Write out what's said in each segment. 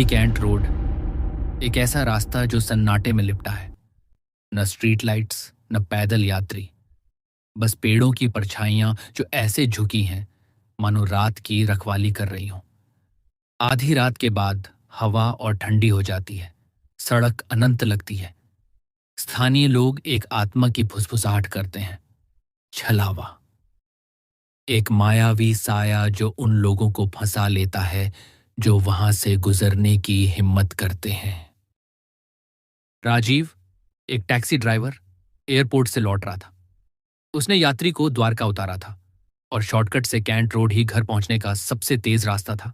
Delhi cantt road एक ऐसा रास्ता जो सन्नाटे में लिपटा है। न स्ट्रीट लाइट्स, न पैदल यात्री, बस पेड़ों की परछाइयां जो ऐसे झुकी हैं मानो रात की रखवाली कर रही हों। आधी रात के बाद हवा और ठंडी हो जाती है, सड़क अनंत लगती है। स्थानीय लोग एक आत्मा की फुसफुसाहट करते हैं, छलावा, एक मायावी साया जो उन लोगों को फंसा लेता है जो वहां से गुजरने की हिम्मत करते हैं। राजीव, एक टैक्सी ड्राइवर, एयरपोर्ट से लौट रहा था। उसने यात्री को द्वारका उतारा था और शॉर्टकट से कैंट रोड ही घर पहुंचने का सबसे तेज रास्ता था।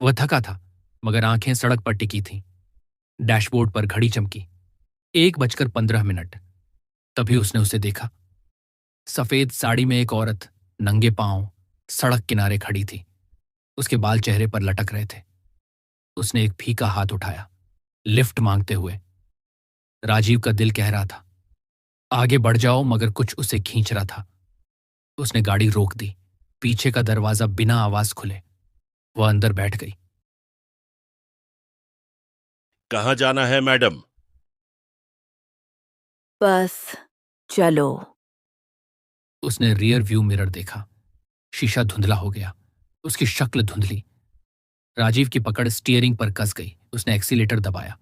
वह थका था, मगर आंखें सड़क पर टिकी थीं। डैशबोर्ड पर घड़ी चमकी, 1:15। तभी उसने उसे देखा। सफेद साड़ी में एक औरत नंगे पांव सड़क किनारे खड़ी थी। उसके बाल चेहरे पर लटक रहे थे। उसने एक फीका हाथ उठाया, लिफ्ट मांगते हुए। राजीव का दिल कह रहा था आगे बढ़ जाओ, मगर कुछ उसे खींच रहा था। उसने गाड़ी रोक दी। पीछे का दरवाजा बिना आवाज खुले वह अंदर बैठ गई। कहाँ जाना है मैडम? बस चलो। उसने रियर व्यू मिरर देखा। शीशा धुंधला हो गया, उसकी शक्ल धुंधली। राजीव की पकड़ स्टीयरिंग पर कस गई। उसने एक्सीलेटर दबाया।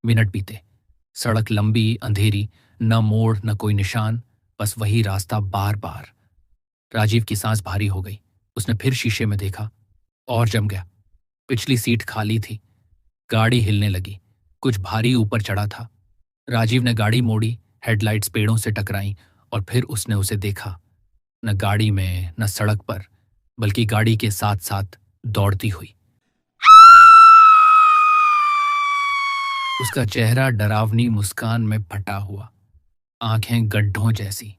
मिनट बीते। सड़क लंबी, अंधेरी, न मोड़ न कोई निशान, बस वही रास्ता बार बार। राजीव की सांस भारी हो गई। उसने फिर शीशे में देखा और जम गया। पिछली सीट खाली थी। गाड़ी हिलने लगी। कुछ भारी ऊपर चढ़ा था। राजीव ने गाड़ी मोड़ी, हेडलाइट्स पेड़ों से टकराईं और फिर उसने उसे देखा, न गाड़ी में न सड़क पर, बल्कि गाड़ी के साथ साथ दौड़ती हुई। उसका चेहरा डरावनी मुस्कान में फटा हुआ, आंखें गड्ढों जैसी।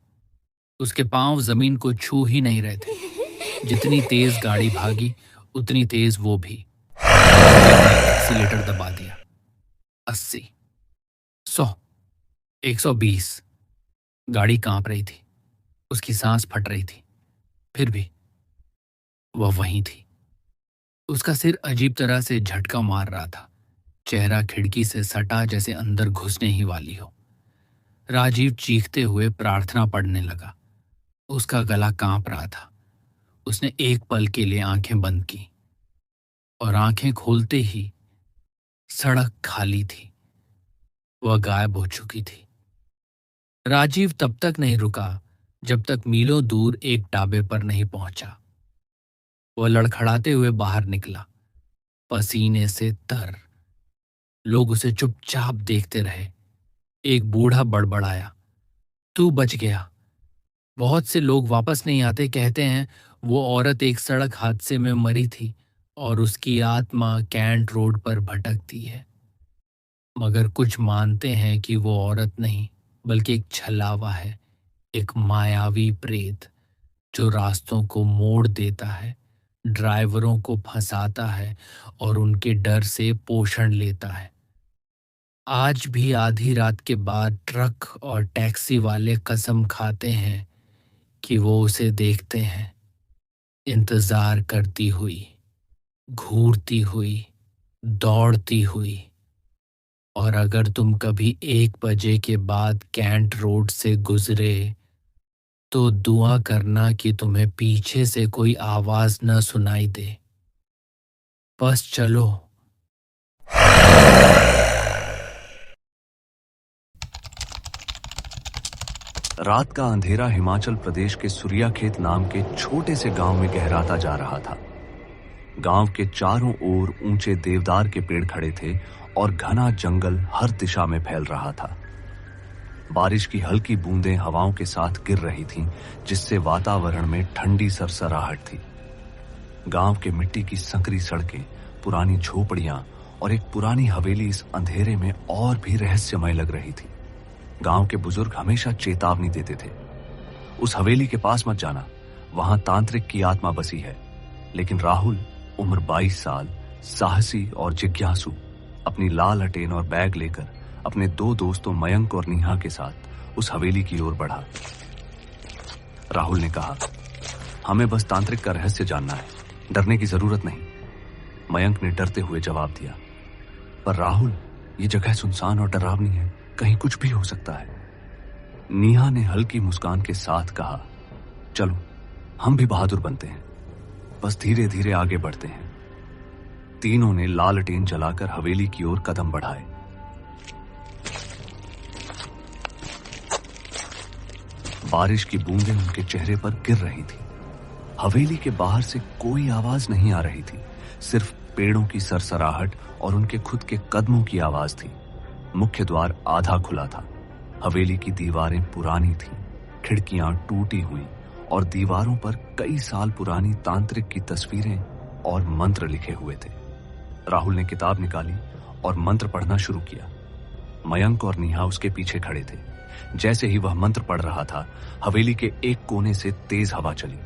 उसके पांव जमीन को छू ही नहीं रहे थे। जितनी तेज गाड़ी भागी उतनी तेज वो भी। एक्सीलेटर दबा दिया। 80, 100, 120। गाड़ी कांप रही थी। उसकी सांस फट रही थी। फिर भी वह वहीं थी। उसका सिर अजीब तरह से झटका मार रहा था। चेहरा खिड़की से सटा, जैसे अंदर घुसने ही वाली हो। राजीव चीखते हुए प्रार्थना पढ़ने लगा। उसका गला कांप रहा था। उसने एक पल के लिए आंखें बंद की और आंखें खोलते ही सड़क खाली थी। वह गायब हो चुकी थी। राजीव तब तक नहीं रुका जब तक मीलों दूर एक ढाबे पर नहीं पहुंचा। वह लड़खड़ाते हुए बाहर निकला, पसीने से तर। लोग उसे चुपचाप देखते रहे। एक बूढ़ा बड़बड़ाया, तू बच गया। बहुत से लोग वापस नहीं आते, कहते हैं वो औरत एक सड़क हादसे में मरी थी और उसकी आत्मा कैंट रोड पर भटकती है। मगर कुछ मानते हैं कि वो औरत नहीं, बल्कि एक छलावा है, एक मायावी प्रेत जो रास्तों को मोड़ देता है, ड्राइवरों को फंसाता है और उनके डर से पोषण लेता है। आज भी आधी रात के बाद ट्रक और टैक्सी वाले कसम खाते हैं कि वो उसे देखते हैं, इंतजार करती हुई, घूरती हुई, दौड़ती हुई। और अगर तुम कभी 1 बजे के बाद कैंट रोड से गुजरे तो दुआ करना कि तुम्हें पीछे से कोई आवाज न सुनाई दे। बस चलो। रात का अंधेरा हिमाचल प्रदेश के सूर्याखेत नाम के छोटे से गांव में गहराता जा रहा था। गांव के चारों ओर ऊंचे देवदार के पेड़ खड़े थे और घना जंगल हर दिशा में फैल रहा था। बारिश की हल्की बूंदें हवाओं के साथ गिर रही थीं, जिससे वातावरण में ठंडी सरसराहट थी। गांव के मिट्टी की संकरी सड़कें, पुरानी झोपड़ियां और एक पुरानी हवेली इस अंधेरे में और भी रहस्यमय लग रही थी। गांव के बुजुर्ग हमेशा चेतावनी देते थे, उस हवेली के पास मत जाना, वहां तांत्रिक की आत्मा बसी है। लेकिन राहुल, उम्र 22 साल, साहसी और जिज्ञासु, अपनी लाल अटेन और बैग लेकर अपने 2 दोस्तों मयंक और नेहा के साथ उस हवेली की ओर बढ़ा। राहुल ने कहा, हमें बस तांत्रिक का रहस्य जानना है, डरने की जरूरत नहीं। मयंक ने डरते हुए जवाब दिया, पर राहुल, ये जगह सुनसान और डरावनी है, कहीं कुछ भी हो सकता है। नेहा ने हल्की मुस्कान के साथ कहा, चलो हम भी बहादुर बनते हैं, बस धीरे धीरे आगे बढ़ते हैं। तीनों ने लालटेन जलाकर हवेली की ओर कदम बढ़ाए। बारिश की बूंदें उनके चेहरे पर गिर रही थी। हवेली के बाहर से कोई आवाज नहीं आ रही थी, सिर्फ पेड़ों की सरसराहट और उनके खुद के कदमों की आवाज थी। मुख्य द्वार आधा खुला था। हवेली की दीवारें पुरानी थीं, खिड़कियां टूटी हुई और दीवारों पर कई साल पुरानी तांत्रिक की तस्वीरें और मंत्र लिखे हुए थे। राहुल ने किताब निकाली और मंत्र पढ़ना शुरू किया। मयंक और नेहा उसके पीछे खड़े थे। जैसे ही वह मंत्र पढ़ रहा था, हवेली के एक कोने से तेज हवा चली।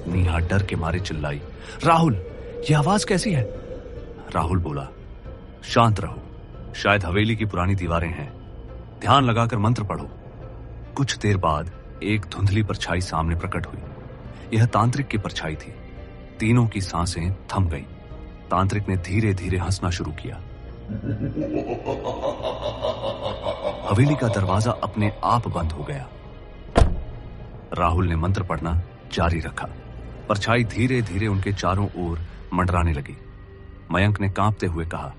नेहा डर के मारे चिल्लाई, राहुल, यह आवाज कैसी है? राहुल बोला, शांत रहो, शायद हवेली की पुरानी दीवारें हैं, ध्यान लगाकर मंत्र पढ़ो। कुछ देर बाद एक धुंधली परछाई सामने प्रकट हुई। यह तांत्रिक की परछाई थी। तीनों की सांसें थम गईं। तांत्रिक ने धीरे धीरे हंसना शुरू किया। हवेली का दरवाजा अपने आप बंद हो गया। राहुल ने मंत्र पढ़ना जारी रखा। परछाई धीरे धीरे उनके चारों ओर मंडराने लगी। मयंक ने कांपते हुए कहा,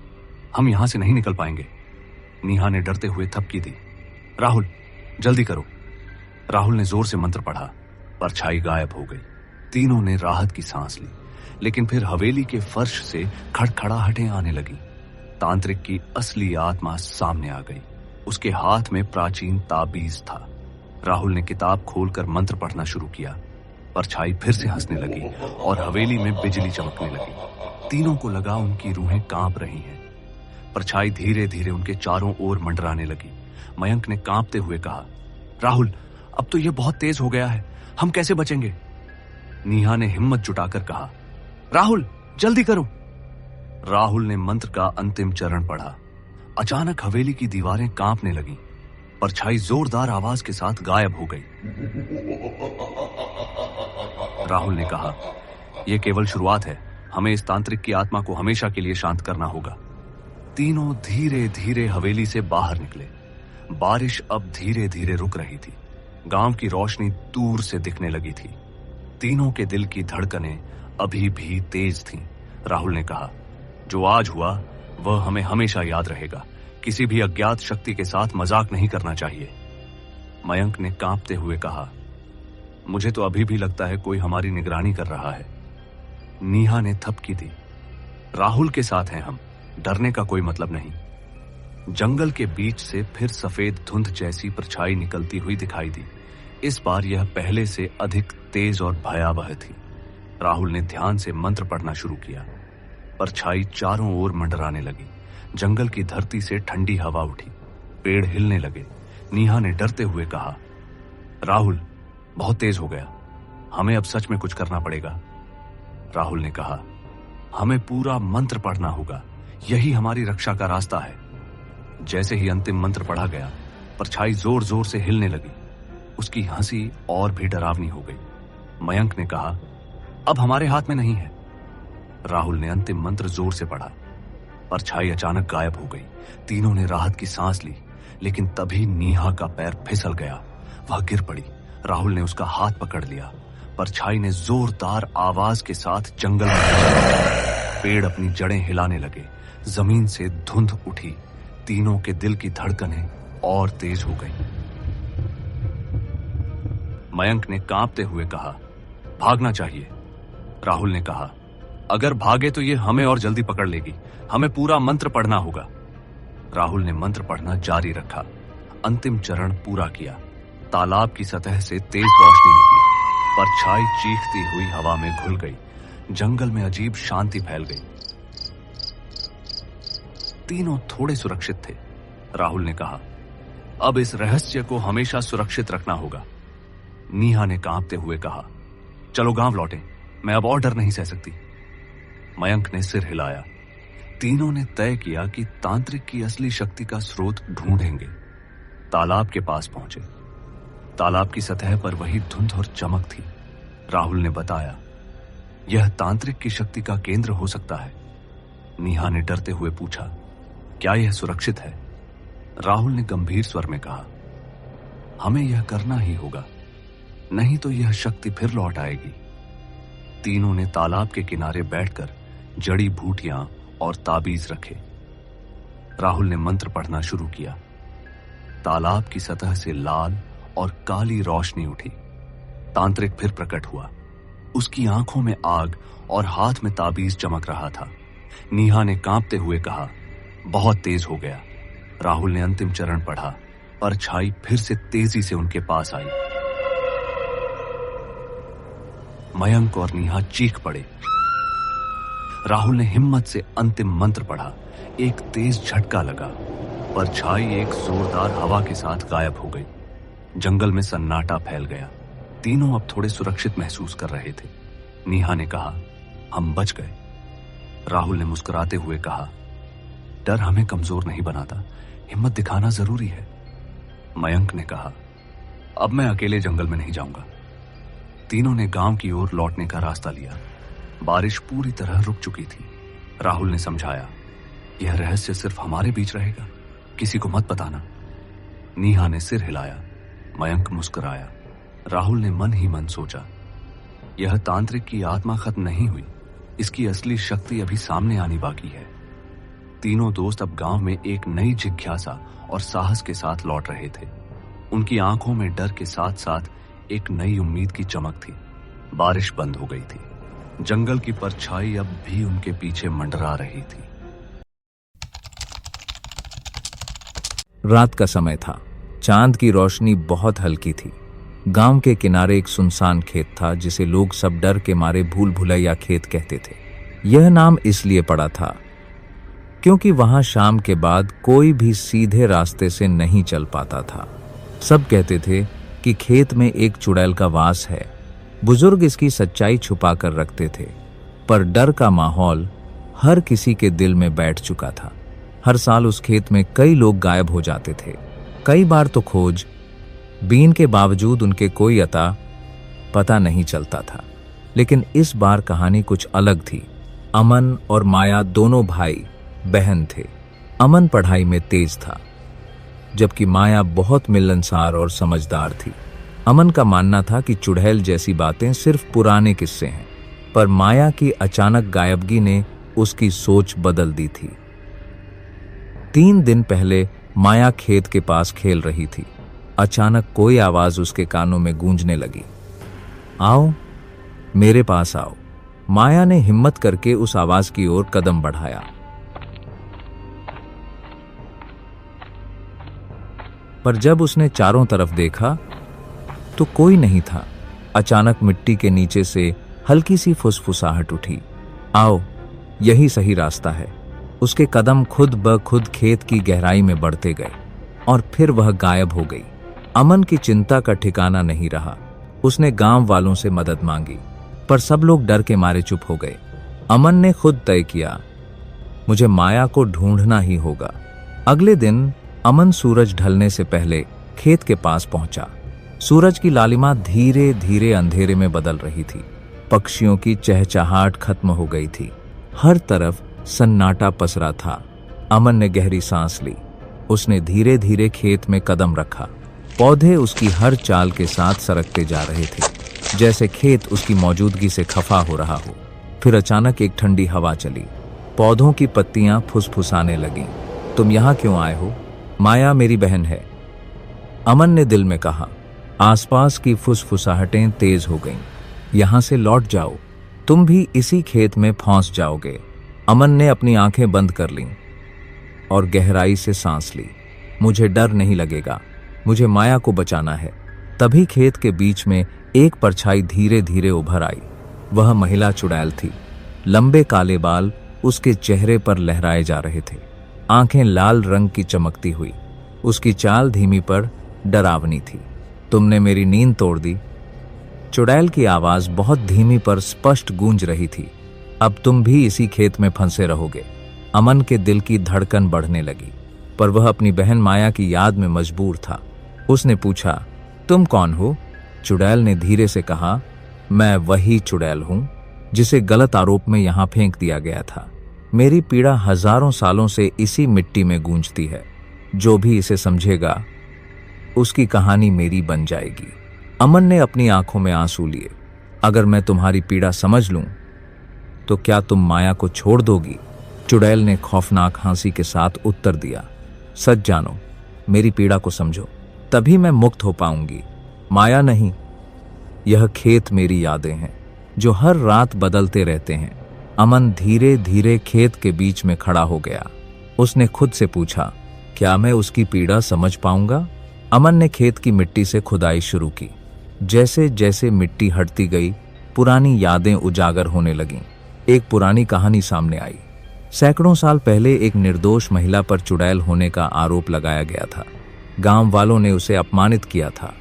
हम यहां से नहीं निकल पाएंगे। नेहा ने डरते हुए थपकी दी, राहुल जल्दी करो। राहुल ने जोर से मंत्र पढ़ा। परछाई गायब हो गई। तीनों ने राहत की सांस ली, लेकिन फिर हवेली के फर्श से खड़खड़ाहटें आने लगी। तांत्रिक की असली आत्मा सामने आ गई। उसके हाथ में प्राचीन ताबीज था। राहुल ने किताब खोलकर मंत्र पढ़ना शुरू किया। परछाई फिर से हंसने लगी और हवेली में बिजली चमकने लगी। तीनों को लगा उनकी रूहें कांप रही हैं। परछाई धीरे धीरे उनके चारों ओर मंडराने लगी। मयंक ने कांपते हुए कहा, राहुल, अब तो यह बहुत तेज हो गया है, हम कैसे बचेंगे? नेहा ने हिम्मत जुटाकर कहा, राहुल जल्दी करो। राहुल ने मंत्र का अंतिम चरण पढ़ा। अचानक हवेली की दीवारें कांपने लगीं। परछाई जोरदार आवाज के साथ गायब हो गई। राहुल ने कहा, यह केवल शुरुआत है, हमें इस तांत्रिक की आत्मा को हमेशा के लिए शांत करना होगा। तीनों धीरे धीरे हवेली से बाहर निकले। बारिश अब धीरे धीरे रुक रही थी। गांव की रोशनी दूर से दिखने लगी थी। तीनों के दिल की धड़कनें अभी भी तेज थीं। राहुल ने कहा, जो आज हुआ वह हमें हमेशा याद रहेगा। किसी भी अज्ञात शक्ति के साथ मजाक नहीं करना चाहिए। मयंक ने कांपते हुए कहा, मुझे तो अभी भी लगता है कोई हमारी निगरानी कर रहा है। नेहा ने थपकी दी, राहुल के साथ हैं हम, डरने का कोई मतलब नहीं। जंगल के बीच से फिर सफेद धुंध जैसी परछाई निकलती हुई दिखाई दी। इस बार यह पहले से अधिक तेज और भयावह थी। राहुल ने ध्यान से मंत्र पढ़ना शुरू किया। परछाई चारों ओर मंडराने लगी। जंगल की धरती से ठंडी हवा उठी। पेड़ हिलने लगे। नेहा ने डरते हुए कहा, राहुल बहुत तेज हो गया, हमें अब सच में कुछ करना पड़ेगा। राहुल ने कहा, हमें पूरा मंत्र पढ़ना होगा, यही हमारी रक्षा का रास्ता है। जैसे ही अंतिम मंत्र पढ़ा गया, परछाई जोर जोर से हिलने लगी। उसकी हंसी और भी डरावनी हो गई। मयंक ने कहा, अब हमारे हाथ में नहीं है। राहुल ने अंतिम मंत्र जोर से पढ़ा। परछाई अचानक गायब हो गई। तीनों ने राहत की सांस ली, लेकिन तभी नेहा का पैर फिसल गया। वह गिर पड़ी। राहुल ने उसका हाथ पकड़ लिया। परछाई ने जोरदार आवाज के साथ जंगल में चला। पेड़ अपनी जड़ें हिलाने लगे। जमीन से धुंध उठी। तीनों के दिल की धड़कनें और तेज हो गई। मयंक ने कांपते हुए कहा, भागना चाहिए। राहुल ने कहा, अगर भागे तो ये हमें और जल्दी पकड़ लेगी, हमें पूरा मंत्र पढ़ना होगा। राहुल ने मंत्र पढ़ना जारी रखा। अंतिम चरण पूरा किया। तालाब की सतह से तेज रोशनी निकली। परछाई चीखती हुई हवा में घुल गई। जंगल में अजीब शांति फैल गई। तीनों थोड़े सुरक्षित थे। राहुल ने कहा, अब इस रहस्य को हमेशा सुरक्षित रखना होगा। नेहा ने कांपते हुए कहा, चलो गांव लौटें, मैं अब और डर नहीं सह सकती। मयंक ने सिर हिलाया। तीनों ने तय किया कि तांत्रिक की असली शक्ति का स्रोत ढूंढेंगे। तालाब के पास पहुंचे। तालाब की सतह पर वही धुंध और चमक थी। राहुल ने बताया, यह तांत्रिक की शक्ति का केंद्र हो सकता है। नेहा ने डरते हुए पूछा, क्या यह सुरक्षित है? राहुल ने गंभीर स्वर में कहा, हमें यह करना ही होगा, नहीं तो यह शक्ति फिर लौट आएगी। तीनों ने तालाब के किनारे बैठकर जड़ी बूटियां और ताबीज रखे। राहुल ने मंत्र पढ़ना शुरू किया। तालाब की सतह से लाल और काली रोशनी उठी। तांत्रिक फिर प्रकट हुआ। उसकी आंखों में आग और हाथ में ताबीज चमक रहा था। नेहा ने कांपते हुए कहा, बहुत तेज हो गया। राहुल ने अंतिम चरण पढ़ा। परछाई फिर से तेजी से उनके पास आई। मयंक और नेहा चीख पड़े। राहुल ने हिम्मत से अंतिम मंत्र पढ़ा। एक तेज झटका लगा। परछाई एक जोरदार हवा के साथ गायब हो गई। जंगल में सन्नाटा फैल गया। तीनों अब थोड़े सुरक्षित महसूस कर रहे थे। नेहा ने कहा, हम बच गए। राहुल ने मुस्कुराते हुए कहा, डर हमें कमजोर नहीं बनाता, हिम्मत दिखाना जरूरी है। मयंक ने कहा, अब मैं अकेले जंगल में नहीं जाऊंगा। तीनों ने गांव की ओर लौटने का रास्ता लिया। बारिश पूरी तरह रुक चुकी थी। राहुल ने समझाया, यह रहस्य सिर्फ हमारे बीच रहेगा, किसी को मत बताना। नेहा ने सिर हिलाया। मयंक मुस्कुराया। राहुल ने मन ही मन सोचा, यह तांत्रिक की आत्मा खत्म नहीं हुई, इसकी असली शक्ति अभी सामने आनी बाकी है। तीनों दोस्त अब गांव में एक नई जिज्ञासा और साहस के साथ लौट रहे थे। उनकी आंखों में डर के साथ साथ एक नई उम्मीद की चमक थी। बारिश बंद हो गई थी। जंगल की परछाई अब भी उनके पीछे मंडरा रही थी। रात का समय था। चांद की रोशनी बहुत हल्की थी। गांव के किनारे एक सुनसान खेत था जिसे लोग सब डर के मारे भूल भुलैया खेत कहते थे। यह नाम इसलिए पड़ा था क्योंकि वहां शाम के बाद कोई भी सीधे रास्ते से नहीं चल पाता था। सब कहते थे कि खेत में एक चुड़ैल का वास है। बुजुर्ग इसकी सच्चाई छुपा कर रखते थे, पर डर का माहौल हर किसी के दिल में बैठ चुका था। हर साल उस खेत में कई लोग गायब हो जाते थे। कई बार तो खोज बीन के बावजूद उनके कोई अता पता नहीं चलता था। लेकिन इस बार कहानी कुछ अलग थी। अमन और माया दोनों भाई बहन थे। अमन पढ़ाई में तेज था, जबकि माया बहुत मिलनसार और समझदार थी। अमन का मानना था कि चुड़ैल जैसी बातें सिर्फ पुराने किस्से हैं, पर माया की अचानक गायबगी ने उसकी सोच बदल दी थी। 3 दिन पहले माया खेत के पास खेल रही थी। अचानक कोई आवाज उसके कानों में गूंजने लगी, आओ, मेरे पास आओ। माया ने हिम्मत करके उस आवाज की ओर कदम बढ़ाया, पर जब उसने चारों तरफ देखा तो कोई नहीं था। अचानक मिट्टी के नीचे से हल्की सी फुसफुसाहट उठी, आओ, यही सही रास्ता है। उसके कदम खुद ब खुद खेत की गहराई में बढ़ते गए और फिर वह गायब हो गई। अमन की चिंता का ठिकाना नहीं रहा। उसने गांव वालों से मदद मांगी, पर सब लोग डर के मारे चुप हो गए। अमन ने खुद तय किया, मुझे माया को ढूंढना ही होगा। अगले दिन अमन सूरज ढलने से पहले खेत के पास पहुंचा। सूरज की लालिमा धीरे धीरे अंधेरे में बदल रही थी। पक्षियों की चहचहाहट खत्म हो गई थी। हर तरफ सन्नाटा पसरा था। अमन ने गहरी सांस ली। उसने धीरे धीरे खेत में कदम रखा। पौधे उसकी हर चाल के साथ सरकते जा रहे थे, जैसे खेत उसकी मौजूदगी से खफा हो रहा हो। फिर अचानक एक ठंडी हवा चली। पौधों की पत्तियां फुसफुसाने लगीं। तुम यहाँ क्यों आए हो? माया मेरी बहन है, अमन ने दिल में कहा। आसपास की फुसफुसाहटें तेज हो गईं। यहां से लौट जाओ, तुम भी इसी खेत में फंस जाओगे। अमन ने अपनी आंखें बंद कर लीं और गहराई से सांस ली। मुझे डर नहीं लगेगा, मुझे माया को बचाना है। तभी खेत के बीच में एक परछाई धीरे धीरे उभर आई। वह महिला चुड़ैल थी। लंबे काले बाल उसके चेहरे पर लहराए जा रहे थे। आंखें लाल रंग की चमकती हुई। उसकी चाल धीमी पर डरावनी थी। तुमने मेरी नींद तोड़ दी। चुड़ैल की आवाज बहुत धीमी पर स्पष्ट गूंज रही थी। अब तुम भी इसी खेत में फंसे रहोगे। अमन के दिल की धड़कन बढ़ने लगी, पर वह अपनी बहन माया की याद में मजबूर था। उसने पूछा, तुम कौन हो? चुड़ैल ने धीरे से कहा, मैं वही चुड़ैल हूं जिसे गलत आरोप में यहां फेंक दिया गया था। मेरी पीड़ा हजारों सालों से इसी मिट्टी में गूंजती है। जो भी इसे समझेगा उसकी कहानी मेरी बन जाएगी। अमन ने अपनी आंखों में आंसू लिए। अगर मैं तुम्हारी पीड़ा समझ लूं तो क्या तुम माया को छोड़ दोगी? चुड़ैल ने खौफनाक हंसी के साथ उत्तर दिया, सच जानो, मेरी पीड़ा को समझो, तभी मैं मुक्त हो पाऊंगी। माया नहीं, यह खेत मेरी यादें हैं जो हर रात बदलते रहते हैं। अमन धीरे धीरे खेत के बीच में खड़ा हो गया। उसने खुद से पूछा, क्या मैं उसकी पीड़ा समझ पाऊंगा? अमन ने खेत की मिट्टी से खुदाई शुरू की। जैसे जैसे मिट्टी हटती गई, पुरानी यादें उजागर होने लगीं। एक पुरानी कहानी सामने आई। सैकड़ों साल पहले एक निर्दोष महिला पर चुड़ैल होने का आरोप लगाया गया था। गांव वालों ने उसे अपमानित किया था।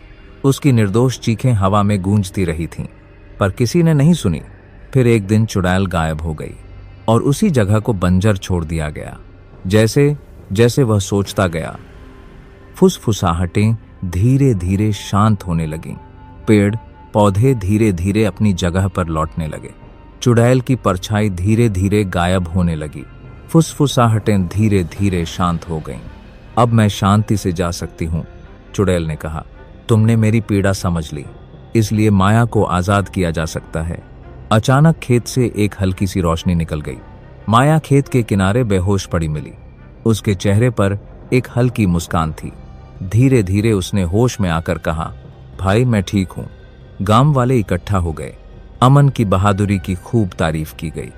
उसकी निर्दोष चीखें हवा में गूंजती रही थीं, पर किसी ने नहीं सुनी। फिर एक दिन चुड़ैल गायब हो गई और उसी जगह को बंजर छोड़ दिया गया। जैसे जैसे वह सोचता गया, फुसफुसाहटें धीरे धीरे शांत होने लगीं। पेड़ पौधे धीरे धीरे अपनी जगह पर लौटने लगे। चुड़ैल की परछाई धीरे धीरे गायब होने लगी। फुसफुसाहटें धीरे धीरे शांत हो गईं। अब मैं शांति से जा सकती हूँ, चुड़ैल ने कहा। तुमने मेरी पीड़ा समझ ली, इसलिए माया को आजाद किया जा सकता है। अचानक खेत से एक हल्की सी रोशनी निकल गई। माया खेत के किनारे बेहोश पड़ी मिली। उसके चेहरे पर एक हल्की मुस्कान थी। धीरे धीरे उसने होश में आकर कहा, भाई मैं ठीक हूं। गांव वाले इकट्ठा हो गए। अमन की बहादुरी की खूब तारीफ की गई।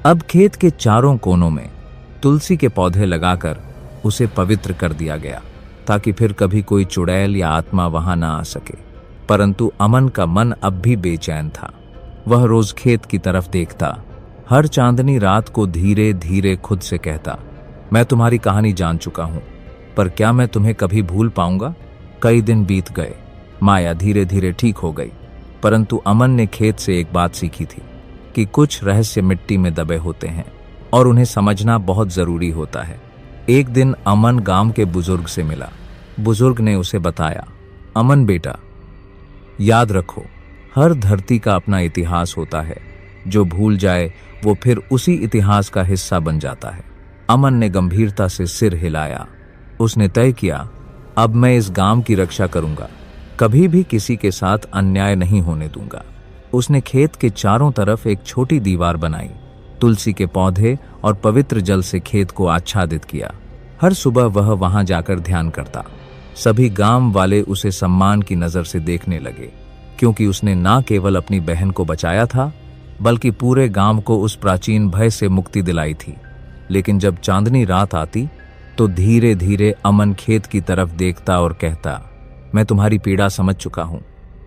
अब खेत के चारों कोनों में तुलसी के पौधे लगाकर उसे पवित्र कर दिया गया, ताकि फिर कभी कोई चुड़ैल या आत्मा वहां ना आ सके। परंतु अमन का मन अब भी बेचैन था। वह रोज खेत की तरफ देखता, हर चांदनी रात को धीरे धीरे खुद से कहता, मैं तुम्हारी कहानी जान चुका हूं, पर क्या मैं तुम्हें कभी भूल पाऊंगा? कई दिन बीत गए। माया धीरे धीरे ठीक हो गई, परंतु अमन ने खेत से एक बात सीखी थी कि कुछ रहस्य मिट्टी में दबे होते हैं और उन्हें समझना बहुत जरूरी होता है। एक दिन अमन गांव के बुजुर्ग से मिला। बुजुर्ग ने उसे बताया, अमन बेटा, याद रखो, हर धरती का अपना इतिहास होता है। जो भूल जाए वो फिर उसी इतिहास का हिस्सा बन जाता है। अमन ने गंभीरता से सिर हिलाया। उसने तय किया, अब मैं इस गांव की रक्षा करूंगा, कभी भी किसी के साथ अन्याय नहीं होने दूंगा। उसने खेत के चारों तरफ एक छोटी दीवार बनाई, तुलसी के पौधे और पवित्र जल से खेत को आच्छादित किया। हर सुबह वह वहां जाकर ध्यान करता। सभी गांव वाले उसे सम्मान की नजर से देखने लगे, क्योंकि उसने न केवल अपनी बहन को बचाया था, बल्कि पूरे गांव को उस प्राचीन भय से मुक्ति दिलाई थी। लेकिन जब चांदनी रात आती तो धीरे धीरे अमन खेत की तरफ देखता और कहता, मैं तुम्हारी पीड़ा समझ चुका हूं,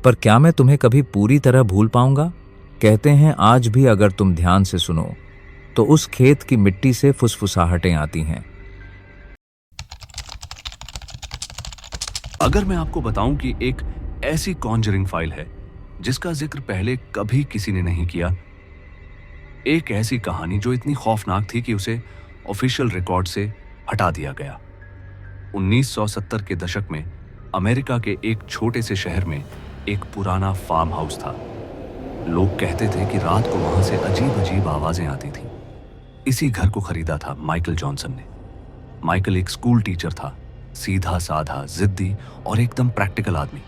पर क्या मैं तुम्हें कभी पूरी तरह भूल पाऊंगा? कहते हैं आज भी अगर तुम ध्यान से सुनो तो उस खेत की मिट्टी से फुसफुसाहटें आती हैं। अगर मैं आपको बताऊं कि एक ऐसी कॉन्जरिंग फाइल है जिसका जिक्र पहले कभी किसी ने नहीं किया, एक ऐसी कहानी जो इतनी खौफनाक थी कि उसे ऑफिशियल रिकॉर्ड से हटा दिया गया। 1970 के दशक में अमेरिका के एक छोटे से शहर में एक पुराना फार्म हाउस था। लोग कहते थे कि रात को वहां से अजीब अजीब आवाजें आती थीं। इसी घर को खरीदा था माइकल जॉनसन ने। माइकल एक स्कूल टीचर था, सीधा साधा, जिद्दी और एकदम प्रैक्टिकल आदमी।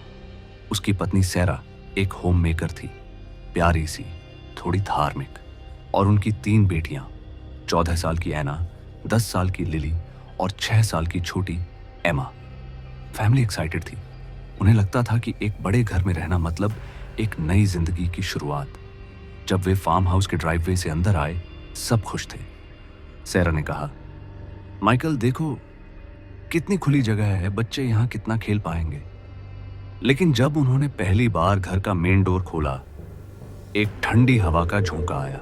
उसकी पत्नी सैरा एक होम मेकर थी, प्यारी सी, थोड़ी धार्मिक, और उनकी 3 बेटियां, 14 साल की ऐना, 10 साल की लिली और 6 साल की छोटी एमा। फैमिली एक्साइटेड थी। उन्हें लगता था कि एक बड़े घर में रहना मतलब एक नई जिंदगी की शुरुआत। जब वे फार्म हाउस के ड्राइववे से अंदर आए, सब खुश थे। सैरा ने कहा, माइकल देखो कितनी खुली जगह है, बच्चे यहाँ कितना खेल पाएंगे। लेकिन जब उन्होंने पहली बार घर का मेन डोर खोला, एक ठंडी हवा का झोंका आया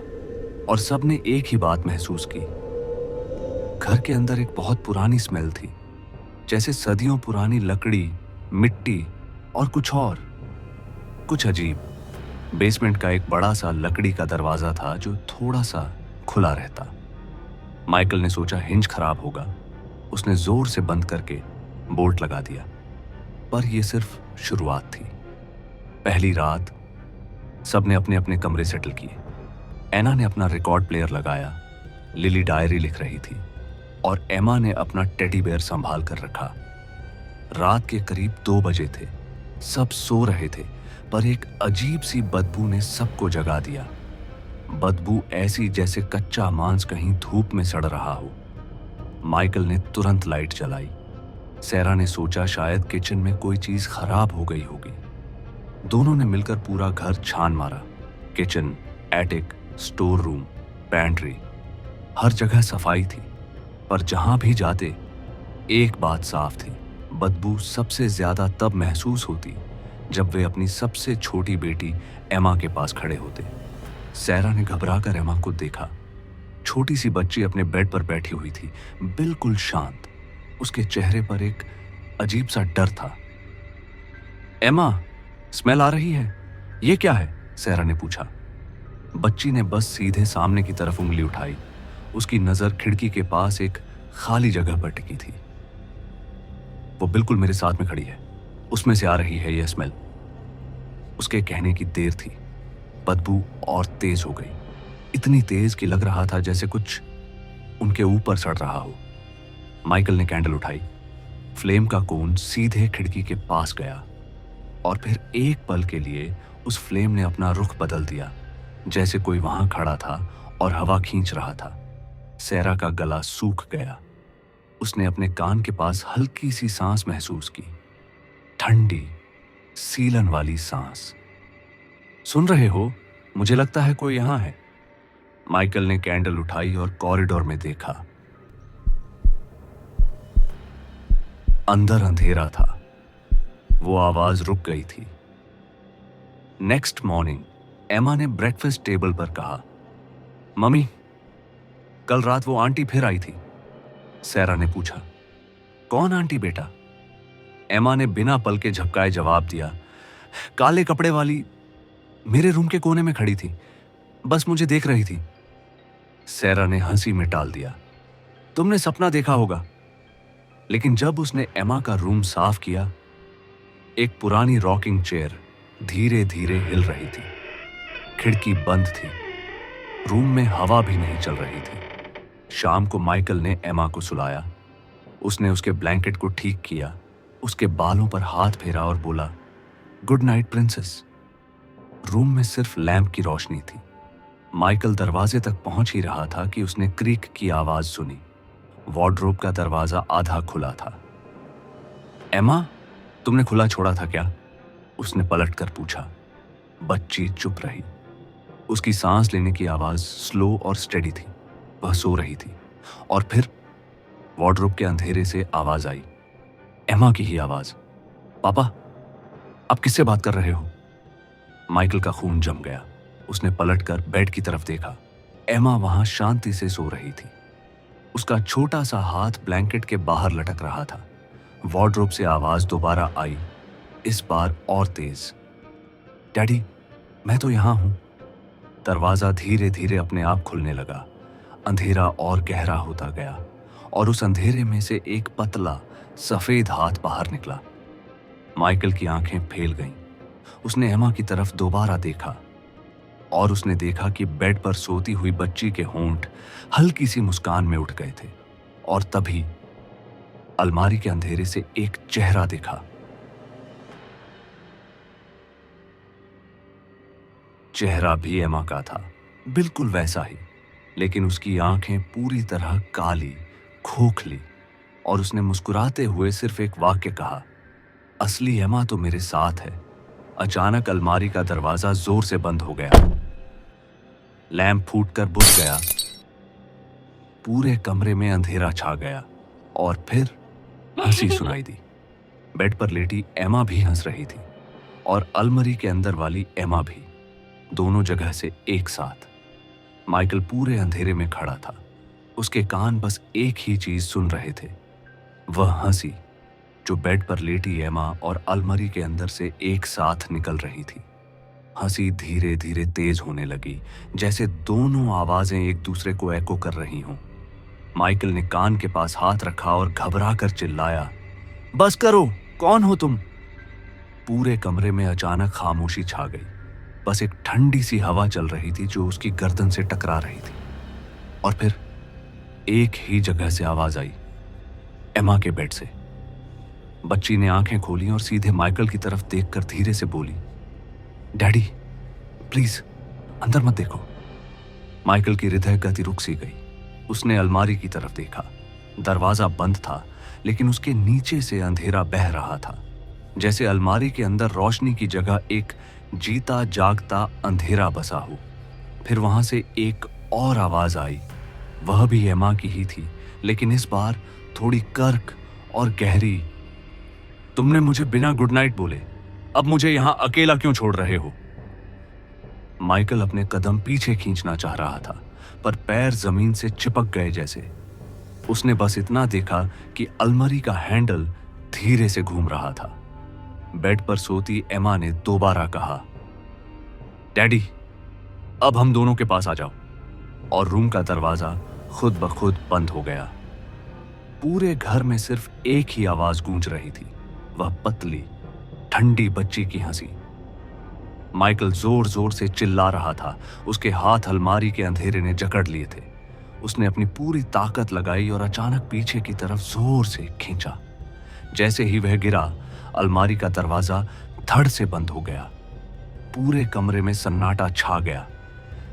और सबने एक ही बात महसूस की। घर के अंदर एक बहुत पुरानी स्मेल थी, जैसे सदियों पुरानी लकड़ी, मिट्टी और कुछ अजीब। बेसमेंट का एक बड़ा सा लकड़ी का दरवाजा था जो थोड़ा सा खुला रहता। माइकल ने सोचा हिंज खराब होगा। उसने जोर से बंद करके बोल्ट लगा दिया, पर यह सिर्फ शुरुआत थी। पहली रात सबने अपने अपने कमरे सेटल किए। ऐना ने अपना रिकॉर्ड प्लेयर लगाया, लिली डायरी लिख रही थी और एमा ने अपना टेडी बेयर संभाल कर रखा। रात के करीब 2 बजे थे। सब सो रहे थे, पर एक अजीब सी बदबू ने सबको जगा दिया। बदबू ऐसी जैसे कच्चा मांस कहीं धूप में सड़ रहा हो। माइकल ने तुरंत लाइट जलाई। सैरा ने सोचा शायद किचन में कोई चीज खराब हो गई होगी। दोनों ने मिलकर पूरा घर छान मारा। Kitchen, attic, store room, pantry, हर जगह सफाई थी। पर जहां भी जाते एक बात साफ थी, बदबू सबसे ज्यादा तब महसूस होती जब वे अपनी सबसे छोटी बेटी एमा के पास खड़े होते। सैरा ने घबराकर एमा को देखा। छोटी सी बच्ची अपने बेड पर बैठी हुई थी, बिल्कुल शांत। उसके चेहरे पर एक अजीब सा डर था। एमा, स्मेल आ रही है, ये क्या है? सैरा ने पूछा। बच्ची ने बस सीधे सामने की तरफ उंगली उठाई। उसकी नजर खिड़की के पास एक खाली जगह पर टिकी थी। वो बिल्कुल मेरे साथ में खड़ी है, उसमें से आ रही है यह स्मेल। उसके कहने की देर थी, बदबू और तेज हो गई। इतनी तेज कि लग रहा था जैसे कुछ उनके ऊपर सड़ रहा हो। माइकल ने कैंडल उठाई। फ्लेम का कोन सीधे खिड़की के पास गया और फिर एक पल के लिए उस फ्लेम ने अपना रुख बदल दिया, जैसे कोई वहां खड़ा था और हवा खींच रहा था। सैरा का गला सूख गया। उसने अपने कान के पास हल्की सी सांस महसूस की, ठंडी सीलन वाली सांस। सुन रहे हो? मुझे लगता है कोई यहां है। माइकल ने कैंडल उठाई और कॉरिडोर में देखा। अंदर अंधेरा था। वो आवाज रुक गई थी। नेक्स्ट मॉर्निंग एमा ने ब्रेकफास्ट टेबल पर कहा, मम्मी, कल रात वो आंटी फिर आई थी। सैरा ने पूछा, कौन आंटी बेटा? एमा ने बिना पल के झपकाए जवाब दिया, काले कपड़े वाली, मेरे रूम के कोने में खड़ी थी, बस मुझे देख रही थी। सैरा ने हंसी में टाल दिया, तुमने सपना देखा होगा। लेकिन जब उसने एमा का रूम साफ किया, एक पुरानी रॉकिंग चेयर धीरे धीरे हिल रही थी। खिड़की बंद थी। रूम में हवा भी नहीं चल रही थी। शाम को माइकल ने एमा को सुलाया। उसने उसके ब्लैंकेट को ठीक किया, उसके बालों पर हाथ फेरा और बोला, गुड नाइट प्रिंसेस। रूम में सिर्फ लैंप की रोशनी थी। माइकल दरवाजे तक पहुंच ही रहा था कि उसने क्रीक की आवाज सुनी। वार्डरोब का दरवाजा आधा खुला था। एमा, तुमने खुला छोड़ा था क्या? उसने पलटकर पूछा। बच्ची चुप रही। उसकी सांस लेने की आवाज स्लो और स्टेडी थी। वह सो रही थी। और फिर वार्डरोब के अंधेरे से आवाज आई, एमा की ही आवाज। पापा, आप किससे बात कर रहे हो? माइकल का खून जम गया। उसने पलटकर बेड की तरफ देखा। एमा वहां शांति से सो रही थी। उसका छोटा सा हाथ ब्लैंकेट के बाहर लटक रहा था। वार्डरोब से आवाज दोबारा आई, इस बार और तेज। डैडी, मैं तो यहां हूं। दरवाजा धीरे धीरे अपने आप खुलने लगा। अंधेरा और गहरा होता गया और उस अंधेरे में से एक पतला सफेद हाथ बाहर निकला। माइकल की आंखें फैल गईं। उसने एमा की तरफ दोबारा देखा और उसने देखा कि बेड पर सोती हुई बच्ची के होंठ हल्की सी मुस्कान में उठ गए थे। और तभी अलमारी के अंधेरे से एक चेहरा दिखा। चेहरा भी एमा का था, बिल्कुल वैसा ही, लेकिन उसकी आंखें पूरी तरह काली, खोखली, और उसने मुस्कुराते हुए सिर्फ एक वाक्य कहा, असली एमा तो मेरे साथ है। अचानक अलमारी का दरवाजा जोर से बंद हो गया। लैंप फूटकर बुझ गया। पूरे कमरे में अंधेरा छा गया और फिर हंसी सुनाई दी। बेड पर लेटी एमा भी हंस रही थी और अलमारी के अंदर वाली एमा भी, दोनों जगह से एक साथ। माइकल पूरे अंधेरे में खड़ा था। उसके कान बस एक ही चीज सुन रहे थे, वह हंसी जो बेड पर लेटी एमा और अलमारी के अंदर से एक साथ निकल रही थी। हंसी धीरे धीरे तेज होने लगी, जैसे दोनों आवाजें एक दूसरे को एको कर रही हों। माइकल ने कान के पास हाथ रखा और घबराकर चिल्लाया, बस करो, कौन हो तुम? पूरे कमरे में अचानक खामोशी छा गई। बस एक ठंडी सी हवा चल रही थी जो उसकी गर्दन से टकरा रही थी। और फिर एक ही जगह से आवाज आई, एमा के बेड से। बच्ची ने आंखें खोली और सीधे माइकल की तरफ देखकर धीरे से बोली, डैडी प्लीज अंदर मत देखो। माइकल की हृदय गति रुक सी गई। उसने अलमारी की तरफ देखा। दरवाजा बंद था, लेकिन उसके नीचे से अंधेरा बह रहा था, जैसे अलमारी के अंदर रोशनी की जगह एक जीता जागता अंधेरा बसा हो। फिर वहां से एक और आवाज आई। वह भी एमा की ही थी, लेकिन इस बार थोड़ी कर्क और गहरी। तुमने मुझे बिना गुड नाइट बोले अब मुझे यहां अकेला क्यों छोड़ रहे हो? माइकल अपने कदम पीछे खींचना चाह रहा था, पर पैर जमीन से चिपक गए जैसे। उसने बस इतना देखा कि अलमारी का हैंडल धीरे से घूम रहा था। बेड पर सोती एमा ने दोबारा कहा, डैडी अब हम दोनों के पास आ जाओ। और रूम का दरवाजा खुद ब खुद बंद हो गया। पूरे घर में सिर्फ एक ही आवाज गूंज रही थी, वह पतली ठंडी बच्ची की हंसी। माइकल जोर जोर से चिल्ला रहा था। उसके हाथ अलमारी के अंधेरे ने जकड़ लिए थे। उसने अपनी पूरी ताकत लगाई और अचानक पीछे की तरफ जोर से खींचा। जैसे ही वह गिरा, अलमारी का दरवाजा धड़ से बंद हो गया। पूरे कमरे में सन्नाटा छा गया।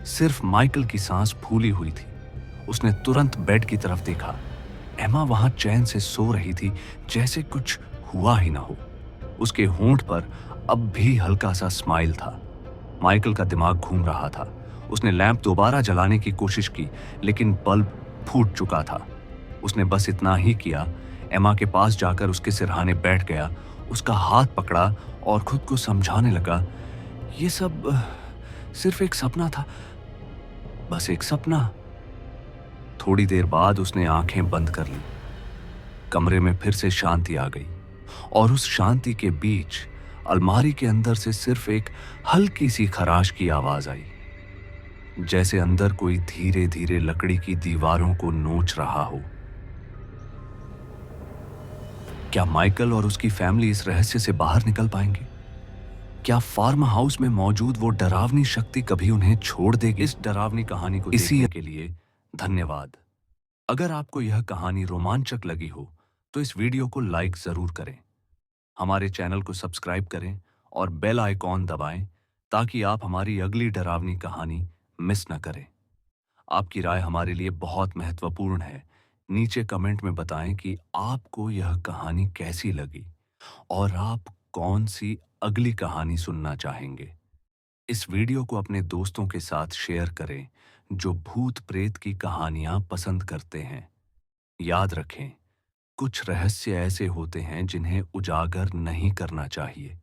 सिर्फ माइकल की सांस फूली हुई थी। उसने तुरंत बेड की तरफ देखा। एमा वहां चैन से सो रही थी, जैसे कुछ हुआ ही ना हो। उसके होंठ पर अब भी हल्का सा स्माइल था। माइकल का दिमाग घूम रहा था। उसने लैंप दोबारा जलाने की कोशिश की, लेकिन बल्ब फूट चुका था। उसने बस इतना ही किया, एमा के पास जाकर उसके सिरहाने बैठ गया, उसका हाथ पकड़ा और खुद को समझाने लगा, ये सब सिर्फ एक सपना था, बस एक सपना। थोड़ी देर बाद उसने आंखें बंद कर ली। कमरे में फिर से शांति आ गई, और उस शांति के बीच अलमारी के अंदर से सिर्फ एक हल्की सी खराश की आवाज आई, जैसे अंदर कोई धीरे धीरे लकड़ी की दीवारों को नोच रहा हो। क्या माइकल और उसकी फैमिली इस रहस्य से बाहर निकल पाएंगे? क्या फार्म हाउस में मौजूद वो डरावनी शक्ति कभी उन्हें छोड़ देगी? इस डरावनी कहानी को देखने के लिए धन्यवाद। अगर आपको यह कहानी रोमांचक लगी हो तो इस वीडियो को लाइक जरूर करें, हमारे चैनल को सब्सक्राइब करें और बेल आइकॉन दबाएं ताकि आप हमारी अगली डरावनी कहानी मिस न करें। आपकी राय हमारे लिए बहुत महत्वपूर्ण है। नीचे कमेंट में बताएं कि आपको यह कहानी कैसी लगी और आप कौन सी अगली कहानी सुनना चाहेंगे। इस वीडियो को अपने दोस्तों के साथ शेयर करें जो भूत प्रेत की कहानियां पसंद करते हैं। याद रखें, कुछ रहस्य ऐसे होते हैं जिन्हें उजागर नहीं करना चाहिए।